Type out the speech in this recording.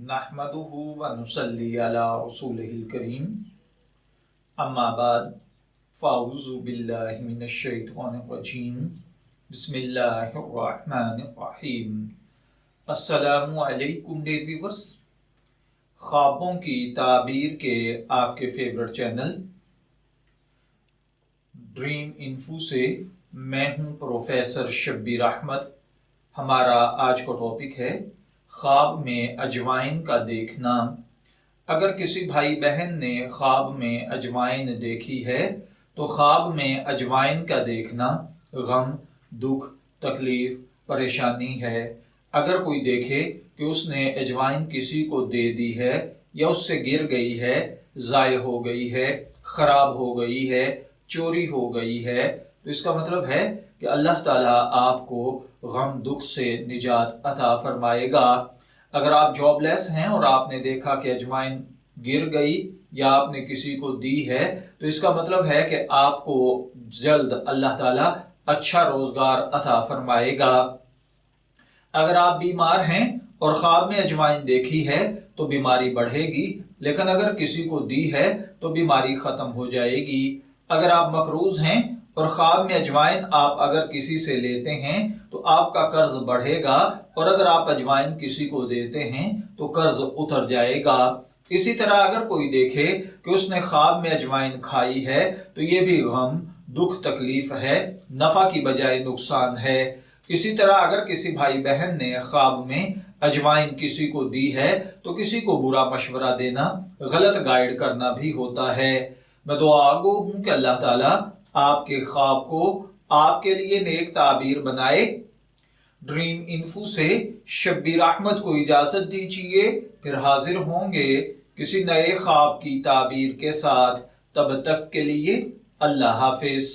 नहमदुहु व नुसल्ली अला रसूलिहिल करीम अम्मा बाद फ़ाऊज़ु बिल्लाहि मिनश शैतानिर रजीम बिस्मिल्लाहिर रहमानिर रहीम। अस्सलामु अलैकुम डियर व्यूअर्स, ख्वाबों की ताबीर के आपके फेवरेट चैनल ड्रीम इन्फो से मैं हूं प्रोफेसर शब्बीर अहमद। हमारा आज का टॉपिक है ख्वाब में अजवाइन का देखना। अगर किसी भाई बहन ने ख्वाब में अजवाइन देखी है तो ख्वाब में अजवाइन का देखना गम, दुख, तकलीफ, परेशानी है। अगर कोई देखे कि उसने अजवाइन किसी को दे दी है या उससे गिर गई है, ज़ाय हो गई है, ख़राब हो गई है, चोरी हो गई है, तो इसका मतलब है कि अल्लाह ताला आपको गम दुख से निजात अता फरमाएगा। अगर आप जॉबलेस हैं और आपने देखा कि अजवाइन गिर गई या आपने किसी को दी है, तो इसका मतलब है कि आपको जल्द अल्लाह ताला अच्छा रोजगार अता फरमाएगा। अगर आप बीमार हैं और ख्वाब में अजवाइन देखी है तो बीमारी बढ़ेगी, लेकिन अगर किसी को दी है तो बीमारी खत्म हो जाएगी। अगर आप मकरूज हैं और ख्वाब में अजवाइन आप अगर किसी से लेते हैं तो आपका कर्ज बढ़ेगा, और अगर आप अजवाइन किसी को देते हैं तो कर्ज उतर जाएगा। इसी तरह अगर कोई देखे कि उसने ख्वाब में अजवाइन खाई है तो ये भी गम, दुख, तकलीफ है, नफा की बजाय नुकसान है। इसी तरह अगर किसी भाई बहन ने ख्वाब में अजवाइन किसी को दी है तो किसी को बुरा मशवरा देना, गलत गाइड करना भी होता है। मैं दुआ गो हूं कि अल्लाह ताला आपके ख्वाब को आपके लिए नेक ताबीर बनाए। ड्रीम इन्फो से शब्बीर अहमद को इजाजत दीजिए, फिर हाजिर होंगे किसी नए ख्वाब की ताबीर के साथ। तब तक के लिए अल्लाह हाफिज।